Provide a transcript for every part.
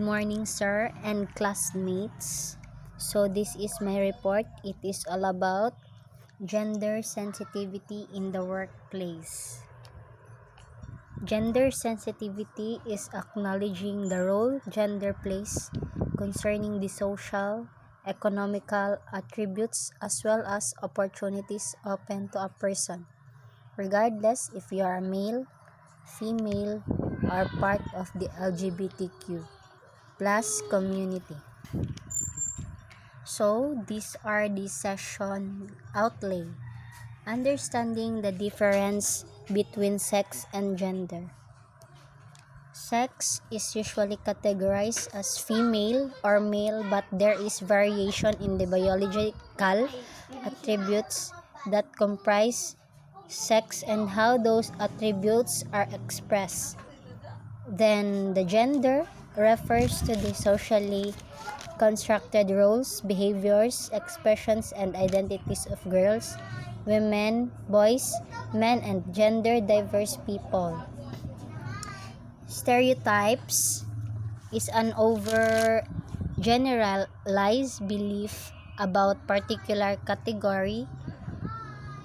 Morning, sir and classmates. So this is my report. It is all about gender sensitivity in the workplace. Gender sensitivity is acknowledging the role gender plays concerning the social, economical attributes as well as opportunities open to a person, regardless if you are male, female, or part of the LGBTQ plus community. So these are the session outlay. Understanding the difference between sex and gender. Sex is usually categorized as female or male, but there is variation in the biological attributes that comprise sex and how those attributes are expressed. Then the gender refers to the socially constructed roles, behaviors, expressions, and identities of girls, women, boys, men, and gender diverse people. Stereotypes is an over generalized belief about particular category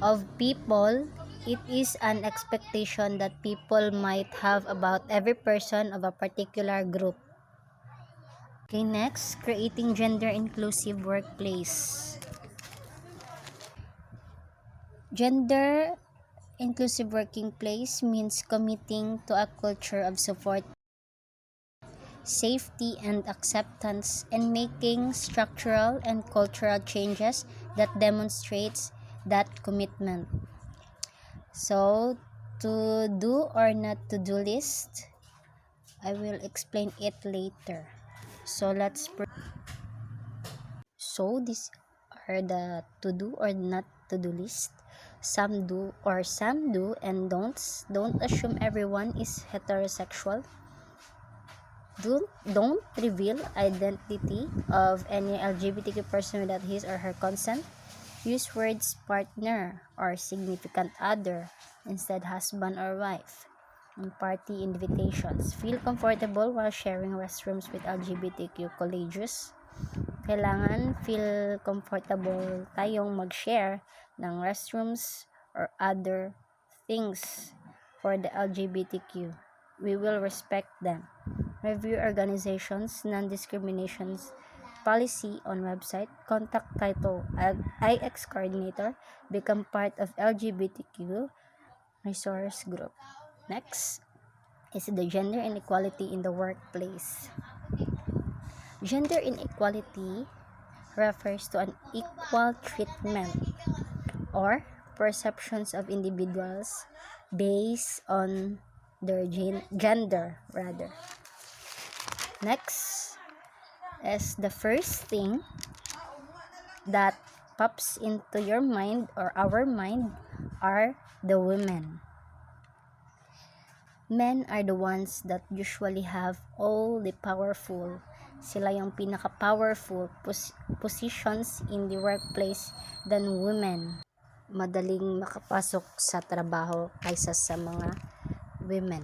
of people. It is an expectation that people might have about every person of a particular group. Okay, next, creating gender inclusive workplace. Gender inclusive working place means committing to a culture of support, safety, and acceptance, and making structural and cultural changes that demonstrates that commitment. So, to do or not to do list, I will explain it later. So these are the to do or not to do list. Some do or some do and don'ts. Don't assume everyone is heterosexual. Don't reveal identity of any LGBTQ person without his or her consent. Use words partner or significant other instead husband or wife in party invitations. Feel comfortable while sharing restrooms with LGBTQ colleagues. Kailangan feel comfortable tayong mag-share ng restrooms or other things for the LGBTQ. We will respect them. Review organizations' non-discrimination policy on website. Contact title IX coordinator. Become part of LGBTQ resource group. Next is the gender inequality in the workplace. Gender inequality refers to an equal treatment or perceptions of individuals based on their gender rather. Next is the first thing that pops into your mind or our mind are the women. Men are the ones that usually have all the powerful. Sila yung pinaka-powerful positions in the workplace than women. Madaling makapasok sa trabaho kaysa sa mga women.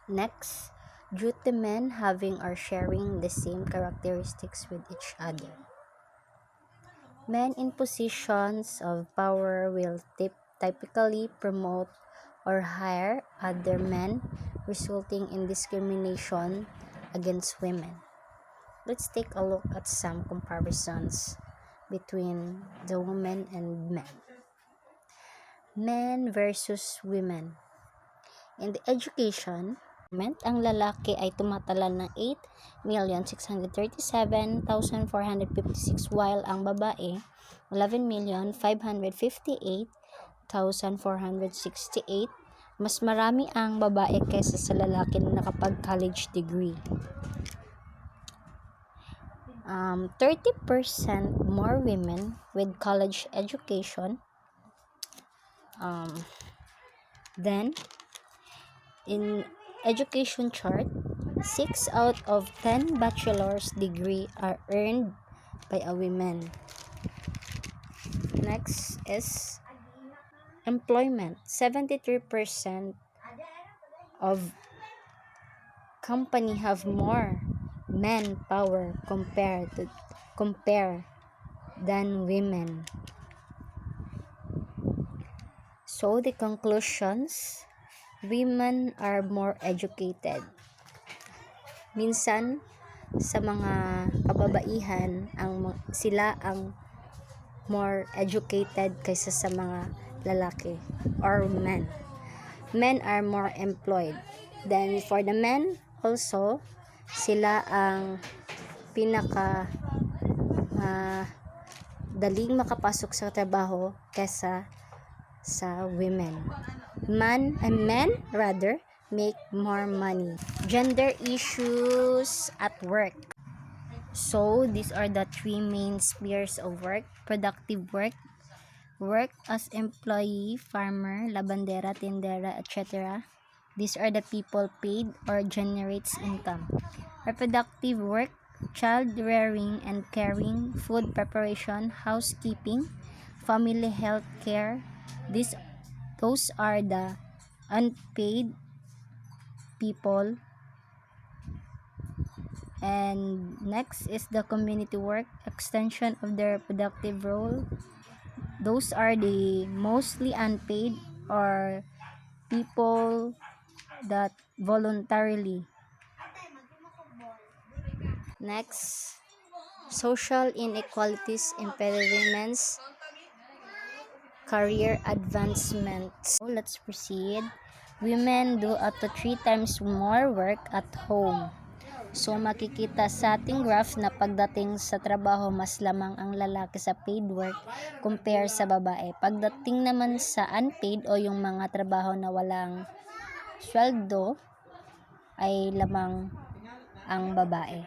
Next, due to men having or sharing the same characteristics with each other. Men in positions of power will typically promote or hire other men, resulting in discrimination against women. Let's take a look at some comparisons between the women and men. Men versus women. In the education, ang lalaki ay tumatalan ng 8,637,456 while ang babae 11,558,468. Mas marami ang babae kaysa sa lalaki na nakapag-college degree. 30% more women with college education. Then, in education chart, 6 out of 10 bachelor's degree are earned by a woman. Next is employment. 73% of company have more manpower compare than women. So the conclusions, women are more educated. Minsan sa mga kababaihan sila ang more educated kaysa sa mga lalaki or men. Men are more employed. Then for the men also, sila ang pinaka daling makapasok sa trabaho kaysa sa women. Men rather make more money. Gender issues at work. So these are the three main spheres of work: productive work, work as employee, farmer, labandera, tindera, etc. These are the people paid or generates income. Reproductive work, child rearing and caring, food preparation, housekeeping, family health care. Those are the unpaid people. And next is the community work, extension of their productive role. Those are the mostly unpaid or people that voluntarily. Next, social inequalities impede women's career advancement. So let's proceed. Women do up to 3 times more work at home. So makikita sa ating graph na pagdating sa trabaho, mas lamang ang lalaki sa paid work compare sa babae. Pagdating naman sa unpaid o yung mga trabaho na walang sweldo, ay lamang ang babae.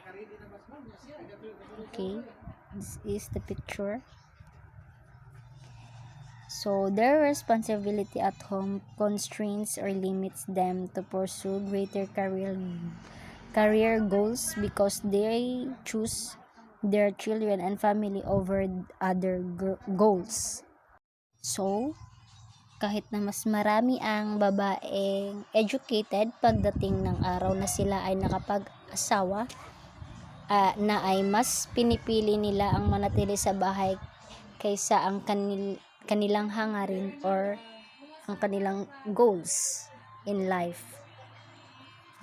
Okay, this is the picture. So their responsibility at home constrains or limits them to pursue greater career goals because they choose their children and family over other goals. So kahit na mas marami ang babaeng educated, pagdating ng araw na sila ay nakapag-asawa, na ay mas pinipili nila ang manatili sa bahay kaysa ang kanilang hangarin or ang kanilang goals in life.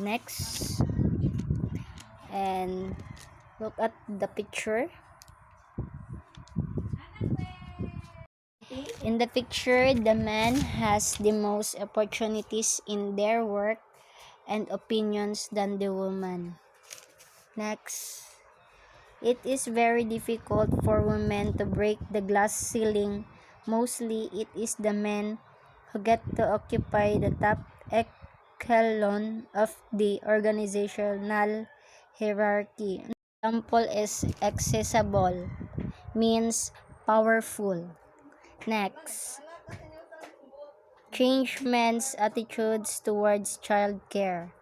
Next, and look at the picture. In the picture, the man has the most opportunities in their work and opinions than the woman. Next, it is very difficult for women to break the glass ceiling. Mostly, it is the men who get to occupy the top echelon of the organizational hierarchy. Example is accessible, means powerful. Next, change men's attitudes towards child care.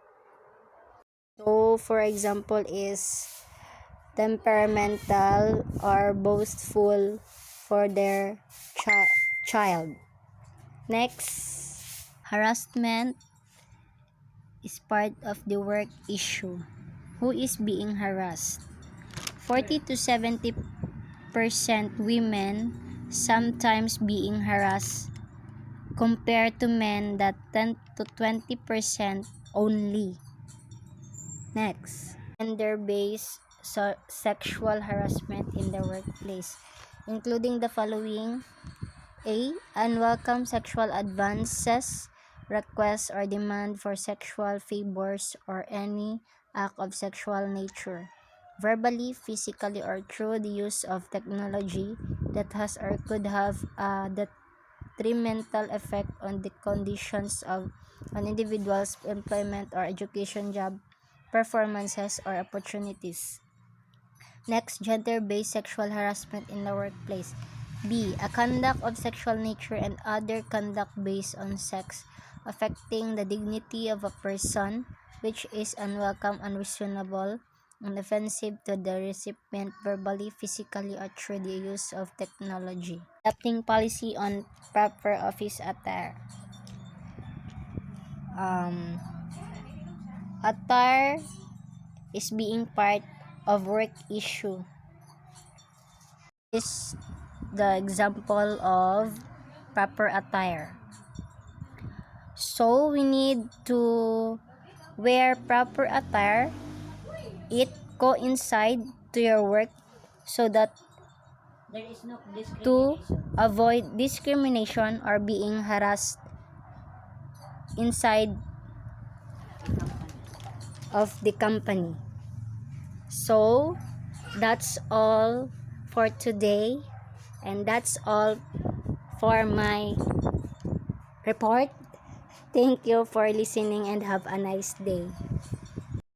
So, for example, is temperamental or boastful for their child. Next, harassment is part of the work issue. Who is being harassed? 40 to 70% women sometimes being harassed compared to men that 10 to 20% only. Next, gender-based sexual harassment in the workplace, including the following: A. Unwelcome sexual advances, requests or demand for sexual favors or any act of sexual nature, verbally, physically, or through the use of technology that has or could have a detrimental effect on the conditions of an individual's employment or education, job performances, or opportunities. Next, gender-based sexual harassment in the workplace. B. A conduct of sexual nature and other conduct based on sex affecting the dignity of a person, which is unwelcome, unreasonable, and offensive to the recipient verbally, physically, or through the use of technology. Adopting policy on proper office attire. Attire is being part of work issue. Is the example of proper attire. So we need to wear proper attire. It coincide to your work so that There is no to discrimination. avoid discrimination or being harassed inside of the company. So that's all for today, and that's all for my report. Thank you for listening and have a nice day.